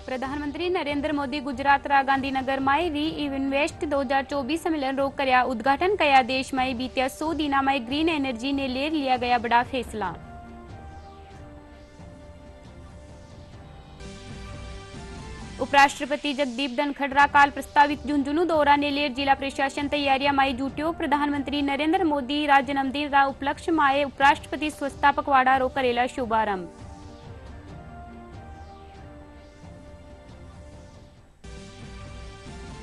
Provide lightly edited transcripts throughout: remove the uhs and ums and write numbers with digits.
प्रधानमंत्री नरेंद्र मोदी गुजरात रा गांधीनगर में री इन्वेस्ट 2024 सम्मेलन रो कर्या उद्घाटन कया। देश में बीत्या 100 दिना में ग्रीन एनर्जी ने ले लिया गया बड़ा फैसला। उपराष्ट्रपति जगदीप धनखड़ काल प्रस्तावित झुंझुनू दौरा ने लेर जिला प्रशासन तैयारियां माई जुट्यो। प्रधानमंत्री नरेंद्र मोदी रा जन्मदिन रा उपलक्ष्य माए उपराष्ट्रपति स्वच्छता पखवाड़ा रो करेला शुभारंभ।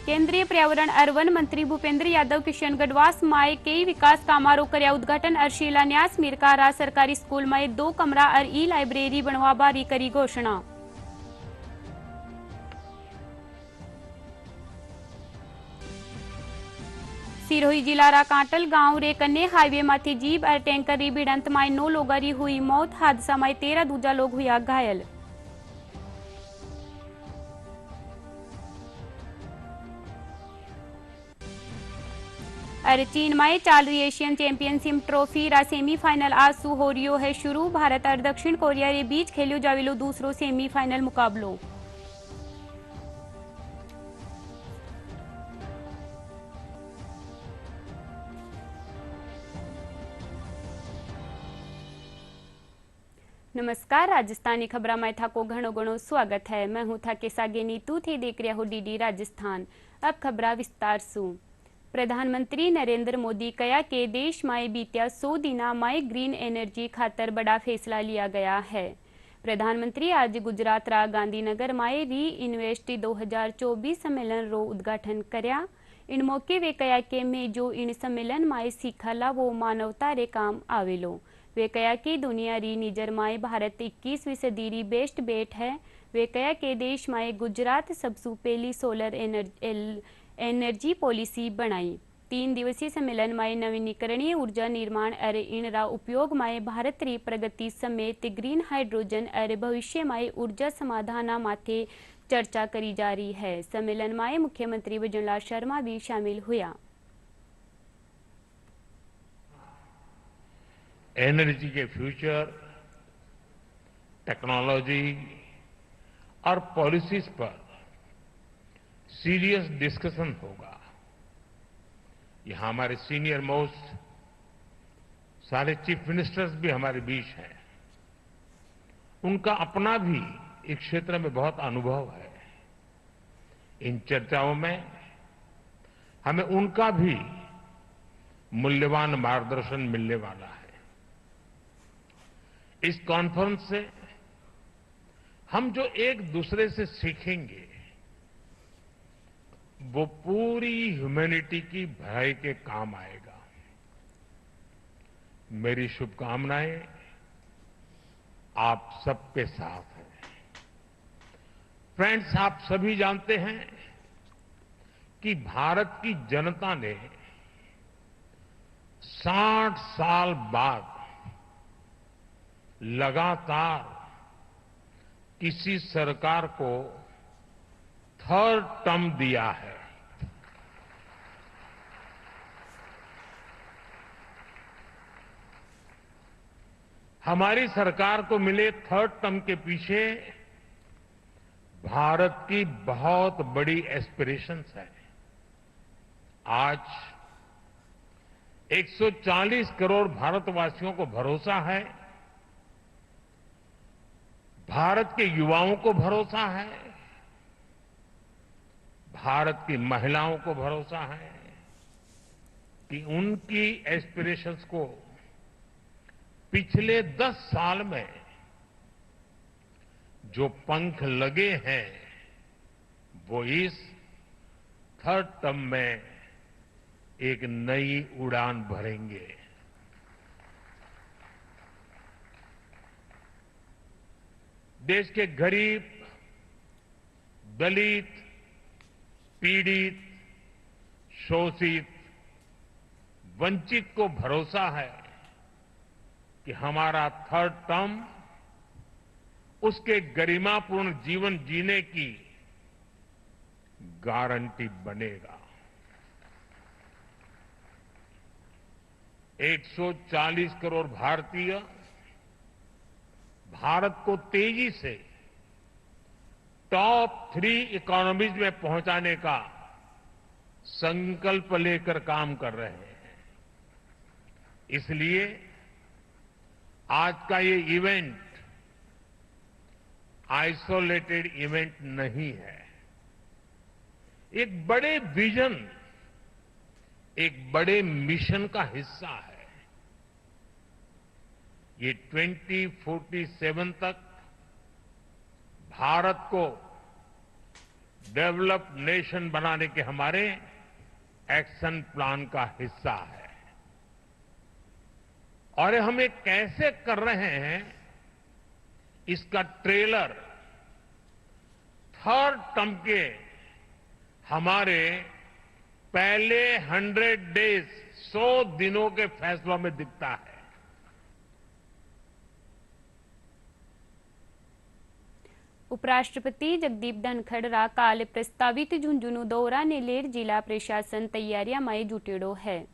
केंद्रीय पर्यावरण और वन मंत्री भूपेंद्र यादव किशनगढ़वास में कई विकास कामां रो कर्या उद्घाटन और शिलान्यास। मीरकारा सरकारी स्कूल में 2 कमरा और ई लाइब्रेरी बनवा बारी करी घोषणा। सिरोही जिला रा कांटल गांव रे कन्ने हाईवे माथी जीप और टैंकर री भिड़ंत में 9 लोगों की हुई मौत। हादसा में 13 दूजा लोग हुआ घायल। और चीन में चल रही एशियन चैंपियनशिप ट्रॉफी रा सेमीफाइनल आज सु हो रियो है शुरू। भारत और दक्षिण कोरिया के बीच खेलो जावेलो दूसरो सेमीफाइनल मुकाबलो। नमस्कार, राजस्थानी खबरा में था को घणो घणो स्वागत है। मैं हूं था के सागे नीतू थी देख रहा हो डीडी राजस्थान। अब खबरा विस्तार सु। प्रधानमंत्री नरेंद्र मोदी कया के देश में बीत्या 100 दिना में ग्रीन एनर्जी खातर बड़ा फैसला लिया गया है। प्रधानमंत्री आज गुजरात रा गांधीनगर में री इन्वेस्ट 2024 सम्मेलन रो उद्घाटन कर्या। इन मौके वे कया के में जो इन सम्मेलन में सीखला वो मानवता रे काम आवेलो। वे कया कि दुनिया री निजर माए भारत 21वीं सदी री बेस्ट बेट है। वे कया के देश माए गुजरात सबसु पहली सोलर एनर्जी पॉलिसी बनाई। 3 दिवसीय सम्मेलन में नवीनीकरणीय ऊर्जा निर्माण और इनरा उपयोग में भारत री प्रगति समेत ग्रीन हाइड्रोजन और भविष्य में ऊर्जा समाधान माथे चर्चा करी जा रही है। सम्मेलन में मुख्यमंत्री भजनलाल शर्मा भी शामिल हुआ। एनर्जी के फ्यूचर, टेक्नोलॉजी और पॉलिसीज पर सीरियस डिस्कशन होगा। यहां हमारे सीनियर मोस्ट सारे चीफ मिनिस्टर्स भी हमारे बीच हैं। उनका अपना भी इस क्षेत्र में बहुत अनुभव है। इन चर्चाओं में हमें उनका भी मूल्यवान मार्गदर्शन मिलने वाला है। इस कॉन्फ्रेंस से हम जो एक दूसरे से सीखेंगे वो पूरी ह्यूमैनिटी की भलाई के काम आएगा। मेरी शुभकामनाएं आप सबके साथ हैं। फ्रेंड्स, आप सभी जानते हैं कि भारत की जनता ने 60 साल बाद लगातार किसी सरकार को 3rd टर्म दिया है। हमारी सरकार को मिले 3rd टर्म के पीछे भारत की बहुत बड़ी एस्पिरेशंस है। आज 140 करोड़ भारतवासियों को भरोसा है, भारत के युवाओं को भरोसा है, भारत की महिलाओं को भरोसा है कि उनकी एस्पिरेशंस को पिछले 10 साल में जो पंख लगे हैं वो इस 3rd टर्म में एक नई उड़ान भरेंगे। देश के गरीब, दलित, पीड़ित, शोषित, वंचित को भरोसा है कि हमारा 3rd टर्म उसके गरिमापूर्ण जीवन जीने की गारंटी बनेगा। 140 करोड़ भारतीय भारत को तेजी से टॉप 3 इकोनॉमीज में पहुंचाने का संकल्प लेकर काम कर रहे हैं। इसलिए आज का ये इवेंट आइसोलेटेड इवेंट नहीं है, एक बड़े विजन, एक बड़े मिशन का हिस्सा है। ये 2047 तक भारत को डेवलप्ड नेशन बनाने के हमारे एक्शन प्लान का हिस्सा है। और हम ये कैसे कर रहे हैं, इसका ट्रेलर थर्ड टर्म के हमारे पहले 100 डेज 100 दिनों के फैसलों में दिखता है। उपराष्ट्रपति जगदीप धनखड़ काल प्रस्तावित झुंझुनू दौरा ने लेर जिला प्रशासन तैयारियां माए जुटेड़ो है।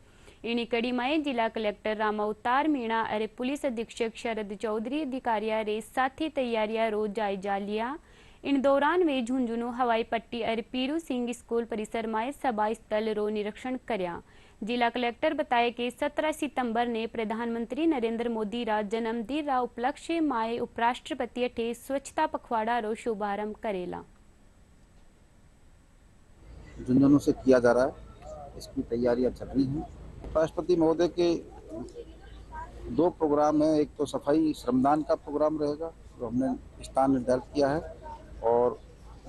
इनी कड़ी माए जिला कलेक्टर रामावतार मीणा और पुलिस अधीक्षक शरद चौधरी अधिकारिया रे साथी तैयारियां रो जायजा लिया। इन दौरान वे झुंझुनू हवाई पट्टी और पीरू सिंह स्कूल परिसर माए सभा स्थल रो निरीक्षण कर्या। जिला कलेक्टर बताए कि 17 सितंबर ने प्रधानमंत्री नरेंद्र मोदी रा जन्मदिन रा उपलक्ष्य माए उपराष्ट्रपति अठे स्वच्छता पखवाड़ा रो शुभारंभ करेला। झुंझुनू से किया जा रहा है, इसकी तैयारियां चल रही हैं। राष्ट्रपति महोदय के 2 प्रोग्राम हैं, एक तो सफाई श्रमदान का प्रोग्राम रहेगा जो हमने स्थान निर्धारित किया है, और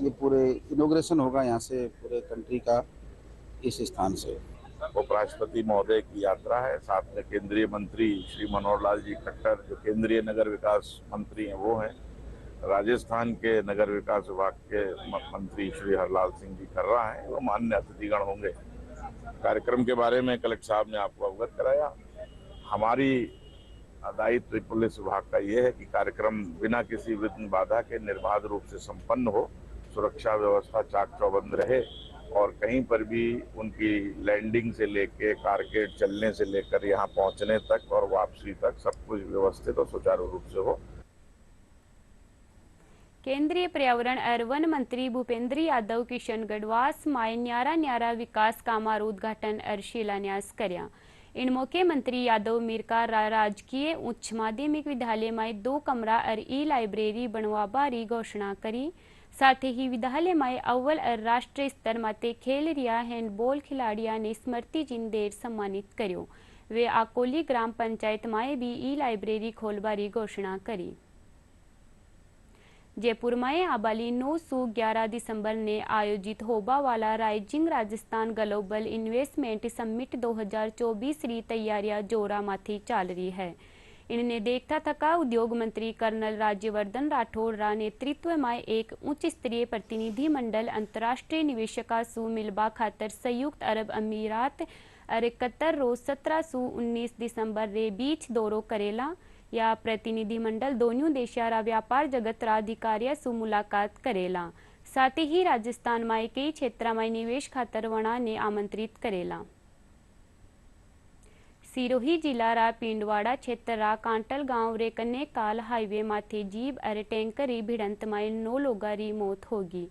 ये पूरे इनॉग्रेशन होगा यहाँ से पूरे कंट्री का इस स्थान से। उपराष्ट्रपति महोदय की यात्रा है, साथ में केंद्रीय मंत्री श्री मनोहर लाल जी खट्टर जो केंद्रीय नगर विकास मंत्री हैं वो हैं, राजस्थान के नगर विकास विभाग के मंत्री श्री हरलाल सिंह जी कर्रा हैं, वो माननीय अतिथिगण होंगे। कार्यक्रम के बारे में कलेक्टर साहब ने आपको अवगत कराया। हमारी दायित्व पुलिस विभाग का ये है कि कार्यक्रम बिना किसी विघ्न बाधा के निर्बाध रूप से संपन्न हो, सुरक्षा व्यवस्था चाक चौबंद रहे और कहीं पर भी उनकी लैंडिंग से लेके कारकेड चलने से लेकर यहाँ पहुँचने तक और वापसी तक सब कुछ व्यवस्थित और सुचारू रूप से हो। केंद्रीय पर्यावरण और वन मंत्री भूपेंद्र यादव किशन गढ़वास माए न्यारा विकास कामार उद्घाटन और शिलान्यास कर्या। इन मौके मंत्री यादव मीरका राजकीय उच्च माध्यमिक विद्यालय में 2 कमरा और ई-लाइब्रेरी बनवाबारी घोषणा करी। साथ ही विद्यालय में अव्वल और राष्ट्रीय स्तर माते खेल रिया हैंडबॉल खिलाड़िया ने स्मृति चिन्ह देर सम्मानित कर्यो। वे आकोली ग्राम पंचायत में भी ई-लाइब्रेरी खोलबारी घोषणा करी। जयपुर में आबाली 9 से 11 दिसंबर ने आयोजित होबा वाला rising Rajasthan global investment summit 2024 री तैयारियां जोरा माथी चाल रही है। इन्हें देखता थका उद्योग मंत्री कर्नल राज्यवर्धन राठौड़ रा नेतृत्व में एक उच्च स्तरीय प्रतिनिधि मंडल अंतर्राष्ट्रीय निवेशका सु मिलबा खातर संयुक्त अरब अमीरात और कतर रोज 17 से 19 दिसंबर रे बीच दौरो करेला। या प्रतिनिधि मंडल दोनों देशारा व्यापार जगत रा अधिकारियों से मुलाकात करेला। साथ ही राजस्थान में कई क्षेत्र में निवेश खातर वणा ने आमंत्रित करेला। सिरोही जिला रा पिंडवाड़ा क्षेत्र रा कांटल गांव रे कन्ने काल हाईवे माथे जीप और टैंकर री भिड़ंत में 9 लोगों री मौत होगी।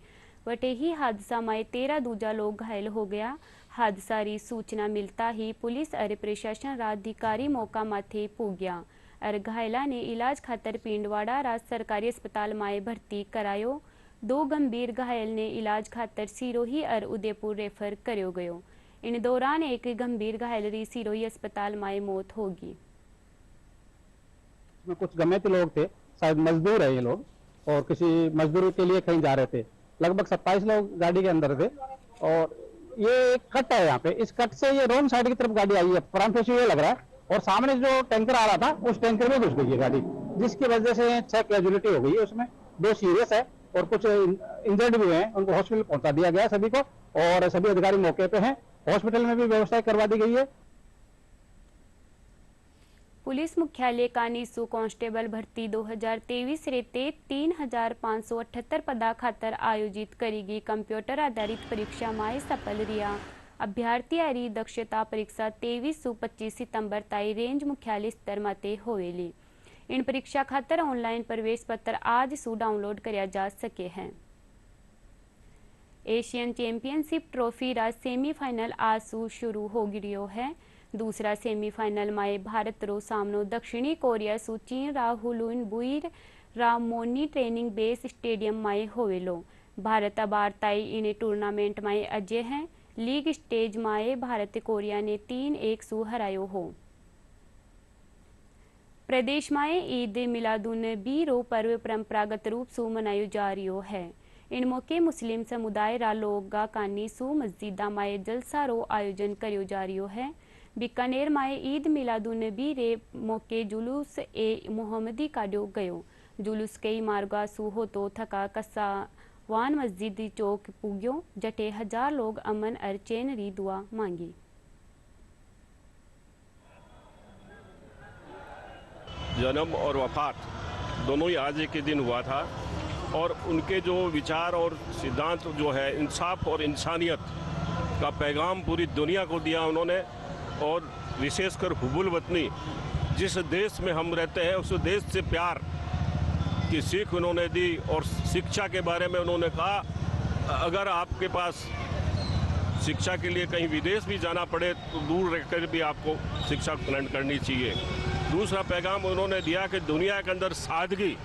वटे ही हादसा में 13 दूजा लोग घायल हो गया। हादसा री सूचना मिलता ही पुलिस और प्रशासन रा अधिकारी मौका माथे पूग्या और घायला ने इलाज खातर पिंडवाड़ा राज सरकारी अस्पताल में भर्ती करायो। 2 गंभीर घायल ने इलाज खातर सिरोही और उदयपुर रेफर करो गयो। इन दौरान एक गंभीर घायल री सिरोही अस्पताल में मौत होगी। कुछ गमेती लोग थे, शायद मजदूर है ये लोग, और किसी मजदूरी के लिए कहीं जा रहे थे। लगभग 27 लोग गाड़ी के अंदर थे और ये एक कट है यहाँ पे, इस कट से ये रोंग साइड की तरफ गाड़ी आई है। फ्रंट फेस ये लग रहा है और सामने जो टैंकर आ रहा था उस टैंकर में घुस गई है गाड़ी, जिसकी वजह से 6 कैजुअलिटी हो गई है। उसमें 2 सीरियस है और कुछ इंजर्ड भी हैं, उनको हॉस्पिटल पहुंचा दिया गया सभी को, और सभी अधिकारी मौके पे हैं। हॉस्पिटल में भी व्यवस्था करवा दी गई है। पुलिस मुख्यालय कानीसू कांस्टेबल भर्ती 2023 रेते 3578 पदा खातर आयोजित करेगी कंप्यूटर आधारित परीक्षा में सफल रिया। अभ्यर्थी आरी दक्षता परीक्षा 23 से 25 सितंबर ताई रेंज मुख्यालय स्तर माते होवेली। इन परीक्षा खातर ऑनलाइन प्रवेश पत्र आज से डाउनलोड करया जा सके हैं। एशियन चैंपियनशिप ट्रॉफी रा सेमीफाइनल आजू शुरू हो गियो है। दूसरा सेमीफाइनल में भारत रो सामनो दक्षिणी कोरिया सु चीन रा हुलुन बुइर रा मोनी ट्रेनिंग बेस स्टेडियम में होवेलो। भारत अबार ताई इन टूर्नामेंट में अजय है। लीग स्टेज में भारत कोरिया ने 3-1 सु हरायो हो। प्रदेश में ईद मिलादुन्नबी रो पर्व परंपरागत रूप से मनायो जा रियो है। इन मौके मुस्लिम समुदाय रा लोग कानी सु मस्जिदा में जलसा रो आयोजन करियो जा रियो है। बीकानेर में ईद मिलादुन्नबी रे मौके जुलूस ए मोहम्मदी काढ़ो गयो। जुलूस कई मार्गा सु हो तो थका कसा वान मस्जिद चौक पुग्यो जटे 1000 लोग अमन और चैन री दुआ मांगी। जन्म और वफात दोनों ही आज के दिन हुआ था और उनके जो विचार और सिद्धांत जो है इंसाफ और इंसानियत का पैगाम पूरी दुनिया को दिया उन्होंने। और विशेषकर हुबुल वतनी जिस देश में हम रहते हैं उस देश से प्यार की सीख उन्होंने दी। और शिक्षा के बारे में उन्होंने कहा अगर आपके पास शिक्षा के लिए कहीं विदेश भी जाना पड़े तो दूर रहकर भी आपको शिक्षा ग्रहण करनी चाहिए। दूसरा पैगाम उन्होंने दिया कि दुनिया के अंदर सादगी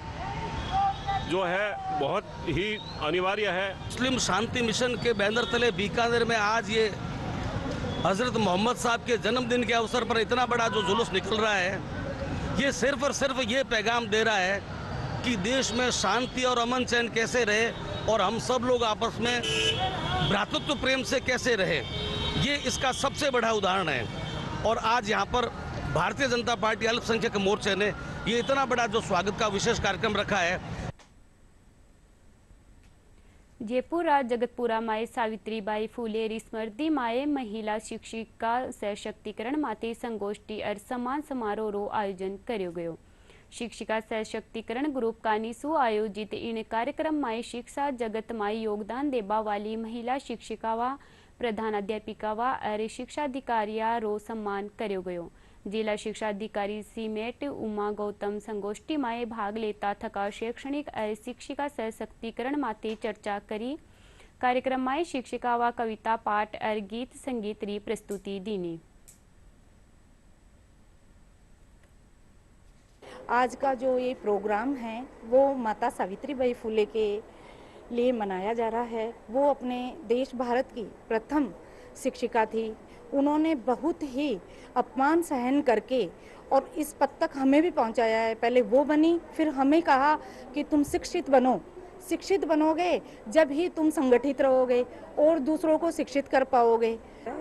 जो है बहुत ही अनिवार्य है। मुस्लिम शांति मिशन के बैनर तले बीकानेर में आज ये हजरत मोहम्मद साहब के जन्मदिन के अवसर पर इतना बड़ा जो जुलूस निकल रहा है, ये सिर्फ और सिर्फ ये पैगाम दे रहा है कि देश में शांति और अमन चैन कैसे रहे और हम सब लोग आपस में भ्रातृत्व प्रेम से कैसे रहे। ये इसका सबसे बड़ा उदाहरण है। और आज यहाँ पर भारतीय जनता पार्टी अल्पसंख्यक मोर्चे ने ये इतना बड़ा जो स्वागत का विशेष कार्यक्रम रखा है। जयपुर जगतपुरा में सावित्रीबाई फूले री स्मृति में महिला शिक्षिका सशक्तिकरण माते संगोष्ठी और सम्मान समारोह रो आयोजन करियो गयो। शिक्षिका सशक्तिकरण ग्रुप कानीसु आयोजित इन कार्यक्रम में शिक्षा जगत में योगदान देबा वाली महिला शिक्षिकावा प्रधानाध्यापिकावा और शिक्षाधिकारिया रो सम्मान करियो गयो। जिला शिक्षा अधिकारी सीमेट उमा गौतम संगोष्ठी में भाग लेता थका शैक्षणिक और शिक्षिका सशक्तिकरण माते चर्चा करी। कार्यक्रम में शिक्षिकावा कविता पाठ और गीत संगीत री प्रस्तुति दीनी। आज का जो ये प्रोग्राम है वो माता सावित्रीबाई फुले के लिए मनाया जा रहा है। वो अपने देश भारत की प्रथम शिक्षिका थी। उन्होंने बहुत ही अपमान सहन करके और इस पद तक हमें भी पहुंचाया है। पहले वो बनी, फिर हमें कहा कि तुम शिक्षित बनो। शिक्षित बनोगे जब ही तुम संगठित रहोगे और दूसरों को शिक्षित कर पाओगे।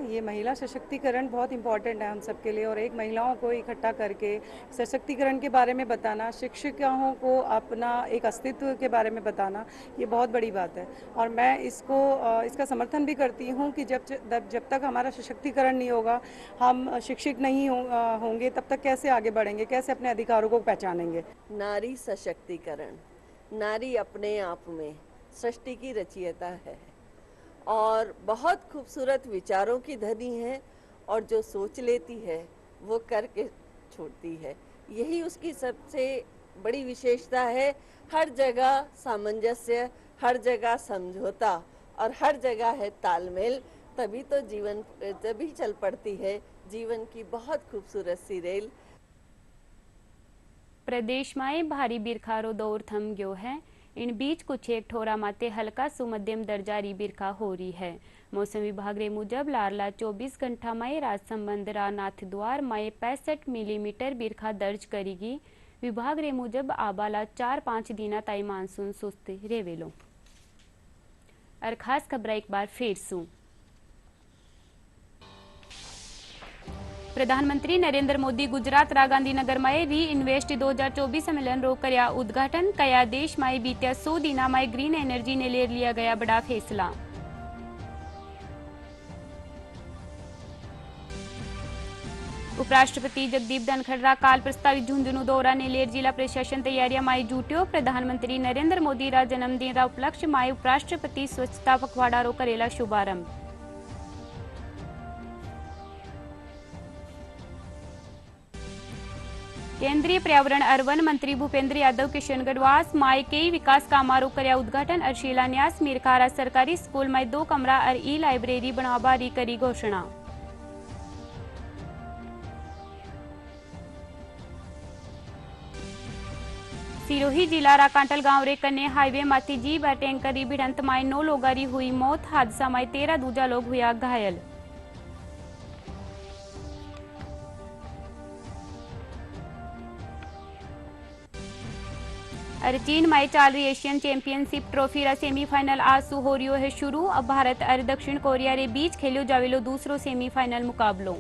ये महिला सशक्तिकरण बहुत इम्पॉर्टेंट है हम सबके लिए और एक महिलाओं को इकट्ठा करके सशक्तिकरण के बारे में बताना, शिक्षिकाओं को अपना एक अस्तित्व के बारे में बताना, ये बहुत बड़ी बात है। और मैं इसका समर्थन भी करती हूँ कि जब तक हमारा सशक्तिकरण नहीं होगा, हम शिक्षित नहीं होंगे, तब तक कैसे आगे बढ़ेंगे, कैसे अपने अधिकारों को पहचानेंगे। नारी सशक्तिकरण, नारी अपने आप में सृष्टि की रचयिता है और बहुत खूबसूरत विचारों की धनी है और जो सोच लेती है वो करके छोड़ती है। यही उसकी सबसे बड़ी विशेषता है। हर जगह सामंजस्य, हर जगह समझौता और हर जगह है तालमेल, तभी तो जीवन तभी चल पड़ती है जीवन की बहुत खूबसूरत सी रेल। प्रदेश में भारी बिरखा रो दौर थम गयो है। इन बीच कुछ एक ठोरा माते हल्का सु मध्यम दर्जा री बिरखा हो रही है। मौसम विभाग रे मुजब लारला 24 घंटा में राजसमंद रा नाथद्वार में 65 मिलीमीटर बिरखा दर्ज करेगी। विभाग रे मुजब आबाला 4-5 दिना ताई मानसून सुस्त रेवेलो। और खास खबर एक बार फिर सु प्रधानमंत्री नरेंद्र मोदी गुजरात रा गांधीनगर में री इन्वेस्ट 2024 सम्मेलन रो करया उद्घाटन। कया देश में बीत्या 100 दिना में ग्रीन एनर्जी ने ले लिया गया बड़ा फैसला। उपराष्ट्रपति जगदीप धनखड़ रा काल प्रस्तावित झुंझुनू दौरा ने लेर जिला प्रशासन तैयारियां में जुट्यो। प्रधानमंत्री नरेंद्र मोदी रा जन्मदिन रा उपलक्ष्य में उपराष्ट्रपति स्वच्छता पखवाड़ा रो करेला शुभारंभ। केंद्रीय पर्यावरण और वन मंत्री भूपेंद्र यादव किशनगढ़वास माय कई विकास कामारो कर्या उद्घाटन और शिलान्यास मीरखारा सरकारी स्कूल में 2 कमरा और ई लाइब्रेरी बनावारी करी घोषणा। सिरोही जिला राकांटल गांव रे कन्ने हाईवे माथी जीप और टैंकर की भिड़ंत में 9 लोगारी हुई मौत। हादसा में 13 दूजा लोग हुआ घायल। और चीन में चल रही एशियन चैंपियनशिप ट्रॉफी रा सेमीफाइनल आज सु हो रियो है शुरू। अब भारत और दक्षिण कोरिया रे बीच खेलियो जावेलो दूसरो सेमीफाइनल मुकाबलो।